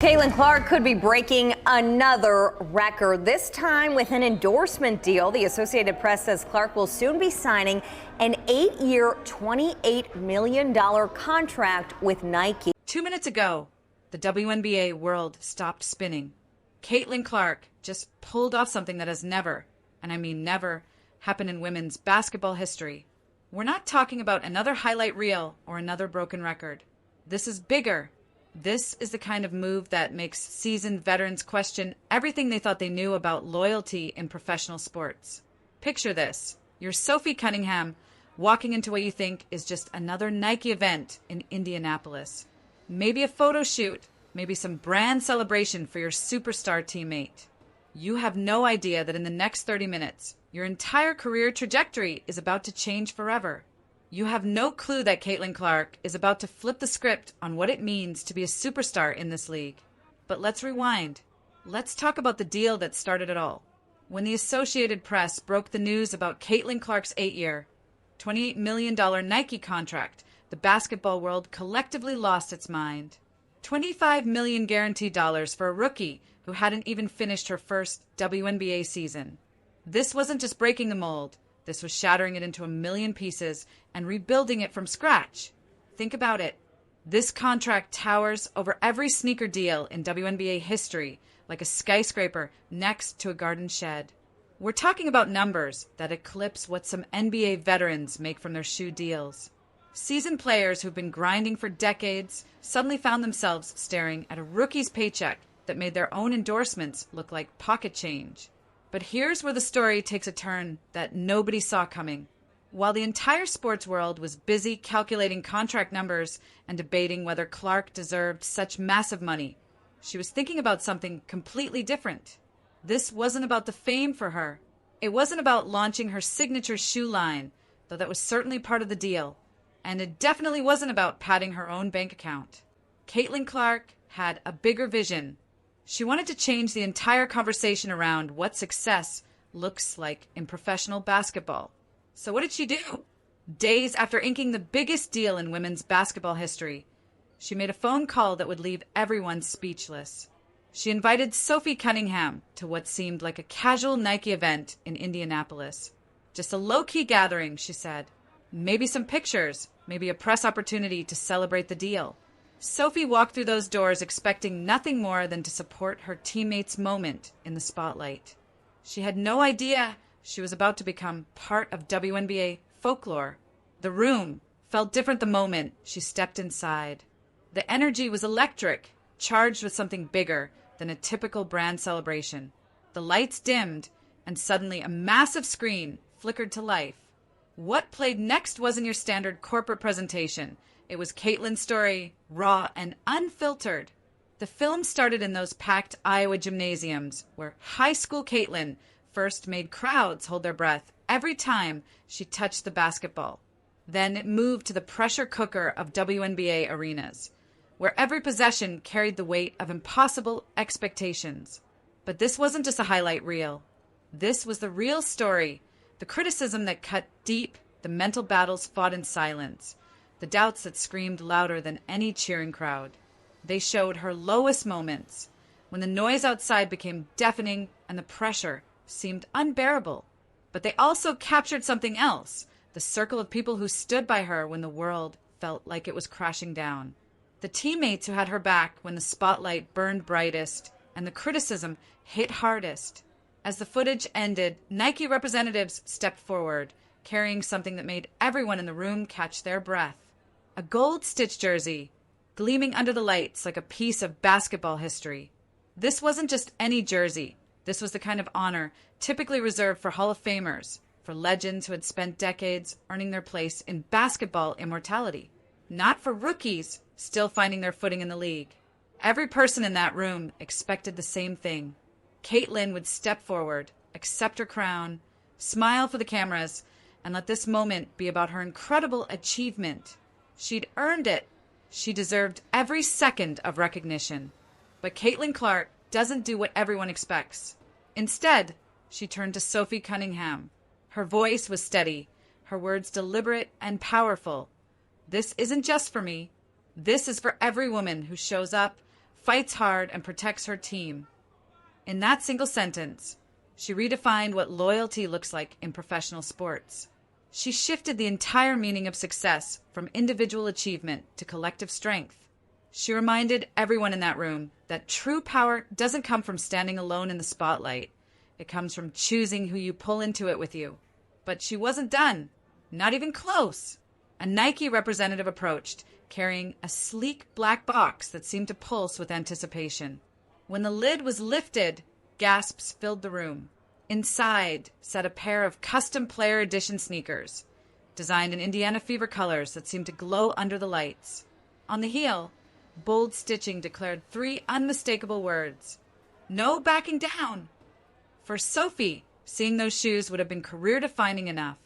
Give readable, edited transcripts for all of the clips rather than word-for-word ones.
Caitlin Clark could be breaking another record, this time with an endorsement deal. The Associated Press says Clark will soon be signing an 8-year, $28 million contract with Nike. 2 minutes ago, the WNBA world stopped spinning. Caitlin Clark just pulled off something that has never, and I mean never, happened in women's basketball history. We're not talking about another highlight reel or another broken record. This is bigger. This is the kind of move that makes seasoned veterans question everything they thought they knew about loyalty in professional sports. Picture this. You're Sophie Cunningham walking into what you think is just another Nike event in Indianapolis. Maybe a photo shoot, maybe some brand celebration for your superstar teammate. You have no idea that in the next 30 minutes, your entire career trajectory is about to change forever. You have no clue that Caitlin Clark is about to flip the script on what it means to be a superstar in this league. But let's rewind. Let's talk about the deal that started it all. When the Associated Press broke the news about Caitlin Clark's 8-year, $28 million Nike contract, the basketball world collectively lost its mind. $25 million guaranteed dollars for a rookie who hadn't even finished her first WNBA season. This wasn't just breaking the mold. This was shattering it into a million pieces and rebuilding it from scratch. Think about it. This contract towers over every sneaker deal in WNBA history, like a skyscraper next to a garden shed. We're talking about numbers that eclipse what some NBA veterans make from their shoe deals. Seasoned players who've been grinding for decades suddenly found themselves staring at a rookie's paycheck that made their own endorsements look like pocket change. But here's where the story takes a turn that nobody saw coming. While the entire sports world was busy calculating contract numbers and debating whether Clark deserved such massive money, she was thinking about something completely different. This wasn't about the fame for her. It wasn't about launching her signature shoe line, though that was certainly part of the deal. And it definitely wasn't about padding her own bank account. Caitlin Clark had a bigger vision. She wanted to change the entire conversation around what success looks like in professional basketball. So what did she do? Days after inking the biggest deal in women's basketball history, she made a phone call that would leave everyone speechless. She invited Sophie Cunningham to what seemed like a casual Nike event in Indianapolis. Just a low-key gathering, she said. Maybe some pictures, maybe a press opportunity to celebrate the deal. Sophie walked through those doors expecting nothing more than to support her teammates' moment in the spotlight. She had no idea she was about to become part of WNBA folklore. The room felt different the moment she stepped inside. The energy was electric, charged with something bigger than a typical brand celebration. The lights dimmed, and suddenly a massive screen flickered to life. What played next wasn't your standard corporate presentation. It was Caitlin's story, raw and unfiltered. The film started in those packed Iowa gymnasiums where high school Caitlin first made crowds hold their breath every time she touched the basketball. Then it moved to the pressure cooker of WNBA arenas, where every possession carried the weight of impossible expectations. But this wasn't just a highlight reel. This was the real story, the criticism that cut deep, the mental battles fought in silence, the doubts that screamed louder than any cheering crowd. They showed her lowest moments, when the noise outside became deafening and the pressure seemed unbearable. But they also captured something else, the circle of people who stood by her when the world felt like it was crashing down. The teammates who had her back when the spotlight burned brightest and the criticism hit hardest. As the footage ended, Nike representatives stepped forward, carrying something that made everyone in the room catch their breath. A gold-stitched jersey, gleaming under the lights like a piece of basketball history. This wasn't just any jersey. This was the kind of honor typically reserved for Hall of Famers, for legends who had spent decades earning their place in basketball immortality. Not for rookies still finding their footing in the league. Every person in that room expected the same thing. Caitlin would step forward, accept her crown, smile for the cameras, and let this moment be about her incredible achievement. She'd earned it. She deserved every second of recognition. But Caitlin Clark doesn't do what everyone expects. Instead, she turned to Sophie Cunningham. Her voice was steady, her words deliberate and powerful. This isn't just for me. This is for every woman who shows up, fights hard, and protects her team. In that single sentence, she redefined what loyalty looks like in professional sports. She shifted the entire meaning of success from individual achievement to collective strength. She reminded everyone in that room that true power doesn't come from standing alone in the spotlight. It comes from choosing who you pull into it with you. But she wasn't done. Not even close. A Nike representative approached, carrying a sleek black box that seemed to pulse with anticipation. When the lid was lifted, gasps filled the room. Inside sat a pair of custom player edition sneakers, designed in Indiana Fever colors that seemed to glow under the lights. On the heel, bold stitching declared 3 unmistakable words: "No backing down." For Sophie, seeing those shoes would have been career-defining enough.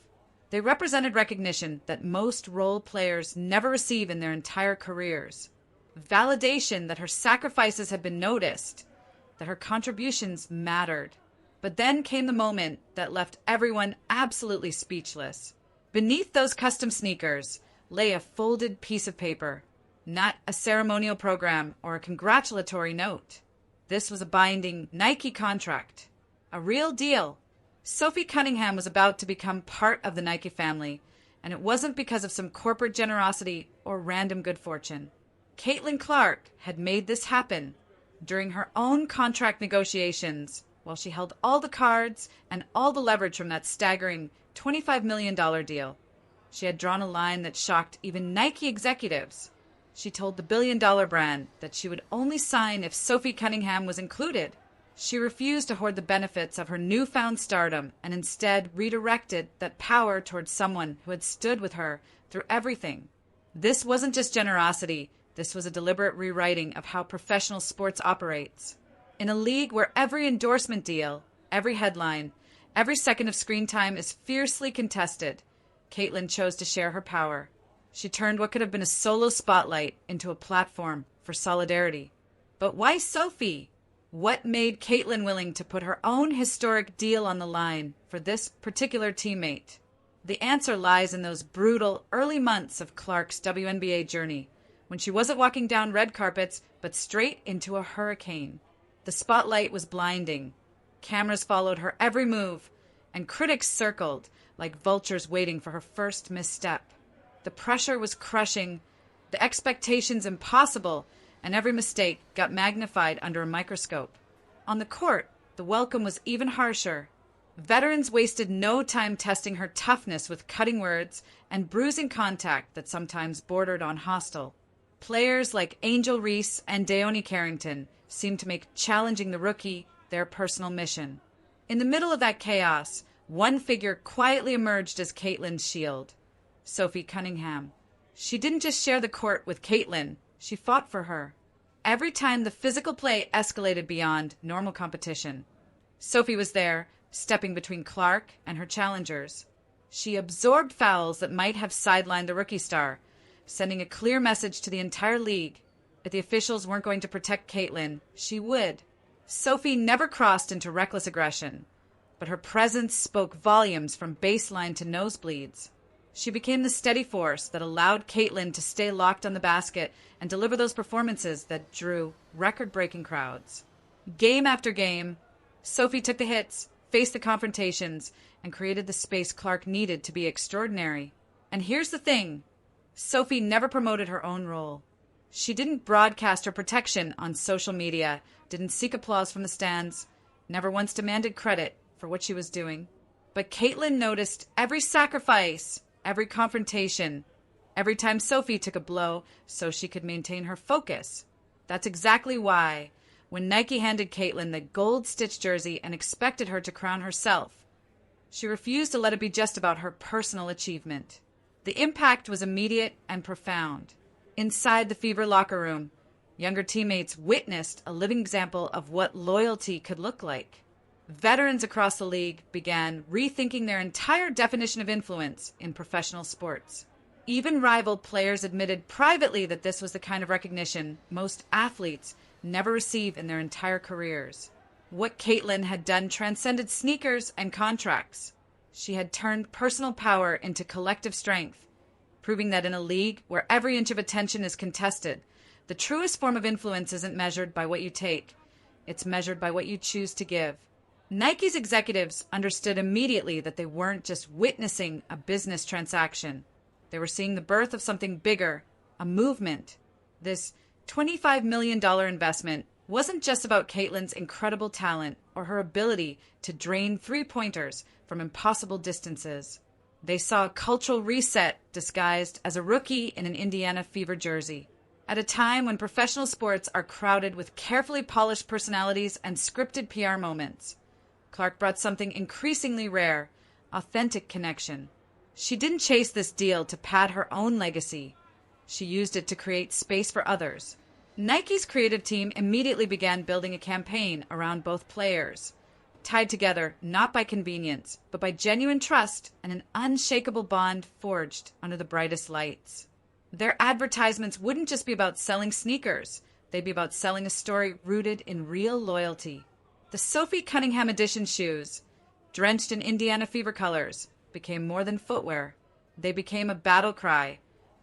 They represented recognition that most role players never receive in their entire careers. Validation that her sacrifices had been noticed, that her contributions mattered. But then came the moment that left everyone absolutely speechless. Beneath those custom sneakers lay a folded piece of paper, not a ceremonial program or a congratulatory note. This was a binding Nike contract, a real deal. Sophie Cunningham was about to become part of the Nike family, and it wasn't because of some corporate generosity or random good fortune. Caitlin Clark had made this happen during her own contract negotiations, while she held all the cards and all the leverage from that staggering $25 million deal. She had drawn a line that shocked even Nike executives. She told the billion-dollar brand that she would only sign if Sophie Cunningham was included. She refused to hoard the benefits of her newfound stardom and instead redirected that power towards someone who had stood with her through everything. This wasn't just generosity. This was a deliberate rewriting of how professional sports operates. In a league where every endorsement deal, every headline, every second of screen time is fiercely contested, Caitlin chose to share her power. She turned what could have been a solo spotlight into a platform for solidarity. But why Sophie? What made Caitlin willing to put her own historic deal on the line for this particular teammate? The answer lies in those brutal early months of Clark's WNBA journey, when she wasn't walking down red carpets, but straight into a hurricane. The spotlight was blinding. Cameras followed her every move, and critics circled like vultures waiting for her first misstep. The pressure was crushing, the expectations impossible, and every mistake got magnified under a microscope. On the court, the welcome was even harsher. Veterans wasted no time testing her toughness with cutting words and bruising contact that sometimes bordered on hostile. Players like Angel Reese and Deone Carrington seemed to make challenging the rookie their personal mission. In the middle of that chaos, one figure quietly emerged as Caitlin's shield: Sophie Cunningham. She didn't just share the court with Caitlin, she fought for her. Every time the physical play escalated beyond normal competition, Sophie was there, stepping between Clark and her challengers. She absorbed fouls that might have sidelined the rookie star, sending a clear message to the entire league. If the officials weren't going to protect Caitlin, she would. Sophie never crossed into reckless aggression, but her presence spoke volumes from baseline to nosebleeds. She became the steady force that allowed Caitlin to stay locked on the basket and deliver those performances that drew record-breaking crowds. Game after game, Sophie took the hits, faced the confrontations, and created the space Clark needed to be extraordinary. And here's the thing: Sophie never promoted her own role. She didn't broadcast her protection on social media, didn't seek applause from the stands, never once demanded credit for what she was doing. But Caitlin noticed every sacrifice, every confrontation, every time Sophie took a blow so she could maintain her focus. That's exactly why, when Nike handed Caitlin the gold-stitched jersey and expected her to crown herself, she refused to let it be just about her personal achievement. The impact was immediate and profound. Inside the Fever locker room, younger teammates witnessed a living example of what loyalty could look like. Veterans across the league began rethinking their entire definition of influence in professional sports. Even rival players admitted privately that this was the kind of recognition most athletes never receive in their entire careers. What Caitlin had done transcended sneakers and contracts. She had turned personal power into collective strength, proving that in a league where every inch of attention is contested, The truest form of influence isn't measured by what you take. It's measured by what you choose to give. Nike's executives understood immediately that they weren't just witnessing a business transaction. They were seeing the birth of something bigger, a movement. This $25 million investment wasn't just about Caitlin's incredible talent or her ability to drain three-pointers from impossible distances. They saw a cultural reset disguised as a rookie in an Indiana Fever jersey. At a time when professional sports are crowded with carefully polished personalities and scripted PR moments, Clark brought something increasingly rare, authentic connection. She didn't chase this deal to pad her own legacy. She used it to create space for others. Nike's creative team immediately began building a campaign around both players, tied together not by convenience, but by genuine trust and an unshakable bond forged under the brightest lights. Their advertisements wouldn't just be about selling sneakers. They'd be about selling a story rooted in real loyalty. The Sophie Cunningham edition shoes, drenched in Indiana Fever colors, became more than footwear. They became a battle cry,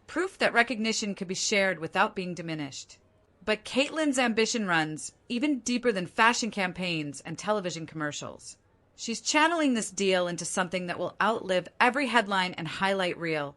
proof that recognition could be shared without being diminished. But Caitlin's ambition runs even deeper than fashion campaigns and television commercials. She's channeling this deal into something that will outlive every headline and highlight reel.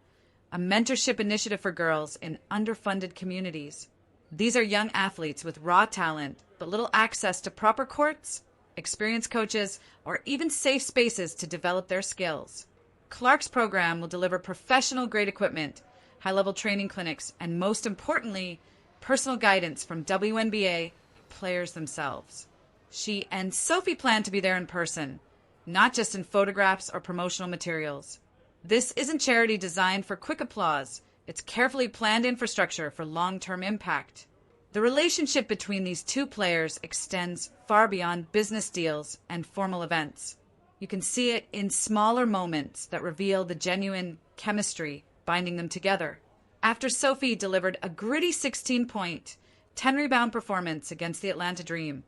A mentorship initiative for girls in underfunded communities. These are young athletes with raw talent, but little access to proper courts, experienced coaches, or even safe spaces to develop their skills. Clark's program will deliver professional-grade equipment, high-level training clinics, and most importantly, personal guidance from WNBA players themselves. She and Sophie plan to be there in person, not just in photographs or promotional materials. This isn't charity designed for quick applause. It's carefully planned infrastructure for long-term impact. The relationship between these two players extends far beyond business deals and formal events. You can see it in smaller moments that reveal the genuine chemistry binding them together. After Sophie delivered a gritty 16-point, 10-rebound performance against the Atlanta Dream,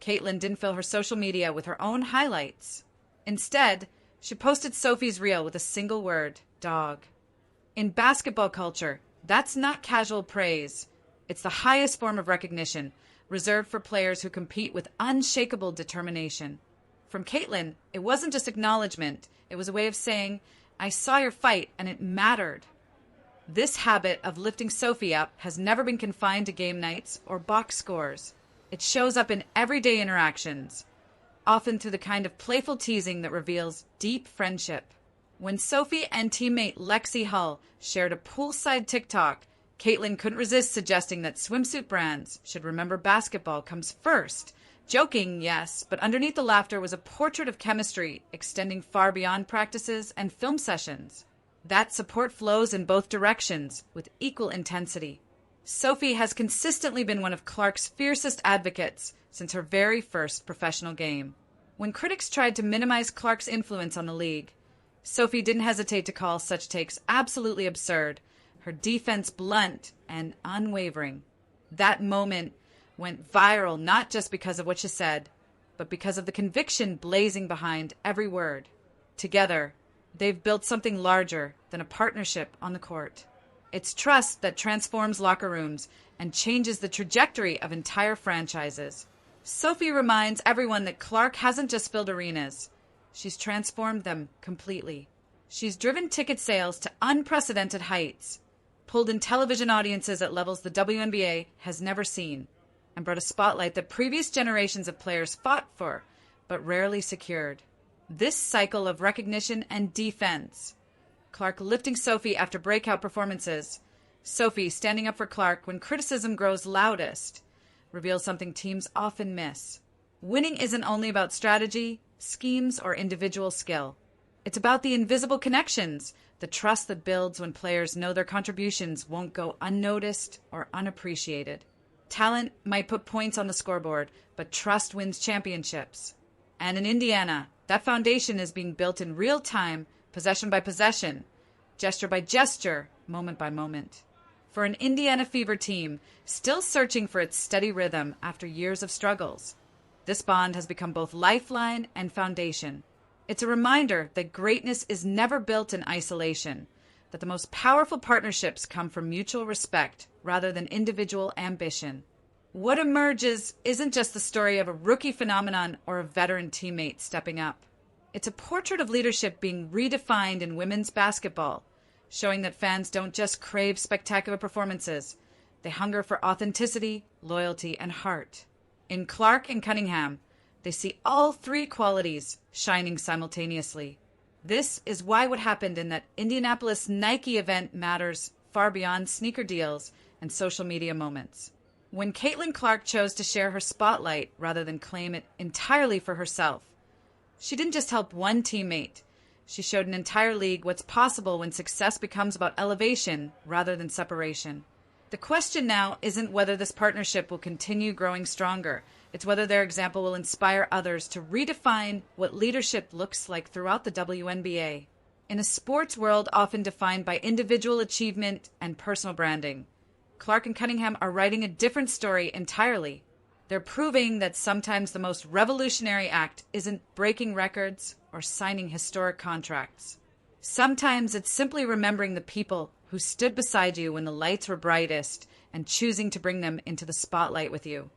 Caitlin didn't fill her social media with her own highlights. Instead, she posted Sophie's reel with a single word, dog. In basketball culture, that's not casual praise. It's the highest form of recognition, reserved for players who compete with unshakable determination. From Caitlin, it wasn't just acknowledgement. It was a way of saying, I saw your fight and it mattered. This habit of lifting Sophie up has never been confined to game nights or box scores. It shows up in everyday interactions, often through the kind of playful teasing that reveals deep friendship. When Sophie and teammate Lexi Hull shared a poolside TikTok, Caitlin couldn't resist suggesting that swimsuit brands should remember basketball comes first. Joking, yes, but underneath the laughter was a portrait of chemistry extending far beyond practices and film sessions. That support flows in both directions with equal intensity. Sophie has consistently been one of Clark's fiercest advocates since her very first professional game. When critics tried to minimize Clark's influence on the league, Sophie didn't hesitate to call such takes absolutely absurd, her defense blunt and unwavering. That moment went viral not just because of what she said, but because of the conviction blazing behind every word. Together, they've built something larger than a partnership on the court. It's trust that transforms locker rooms and changes the trajectory of entire franchises. Sophie reminds everyone that Clark hasn't just filled arenas. She's transformed them completely. She's driven ticket sales to unprecedented heights, pulled in television audiences at levels the WNBA has never seen, and brought a spotlight that previous generations of players fought for, but rarely secured. This cycle of recognition and defense, Clark lifting Sophie after breakout performances, Sophie standing up for Clark when criticism grows loudest, reveals something teams often miss. Winning isn't only about strategy, schemes, or individual skill. It's about the invisible connections, the trust that builds when players know their contributions won't go unnoticed or unappreciated. Talent might put points on the scoreboard, but trust wins championships. And in Indiana, that foundation is being built in real time, possession by possession, gesture by gesture, moment by moment. For an Indiana Fever team still searching for its steady rhythm after years of struggles, this bond has become both lifeline and foundation. It's a reminder that greatness is never built in isolation, that the most powerful partnerships come from mutual respect rather than individual ambition. What emerges isn't just the story of a rookie phenomenon or a veteran teammate stepping up. It's a portrait of leadership being redefined in women's basketball, showing that fans don't just crave spectacular performances. They hunger for authenticity, loyalty, and heart. In Clark and Cunningham, they see all three qualities shining simultaneously. This is why what happened in that Indianapolis Nike event matters far beyond sneaker deals and social media moments. When Caitlin Clark chose to share her spotlight rather than claim it entirely for herself, she didn't just help one teammate. She showed an entire league what's possible when success becomes about elevation rather than separation. The question now isn't whether this partnership will continue growing stronger. It's whether their example will inspire others to redefine what leadership looks like throughout the WNBA. In a sports world often defined by individual achievement and personal branding, Clark and Cunningham are writing a different story entirely. They're proving that sometimes the most revolutionary act isn't breaking records or signing historic contracts. Sometimes it's simply remembering the people who stood beside you when the lights were brightest and choosing to bring them into the spotlight with you.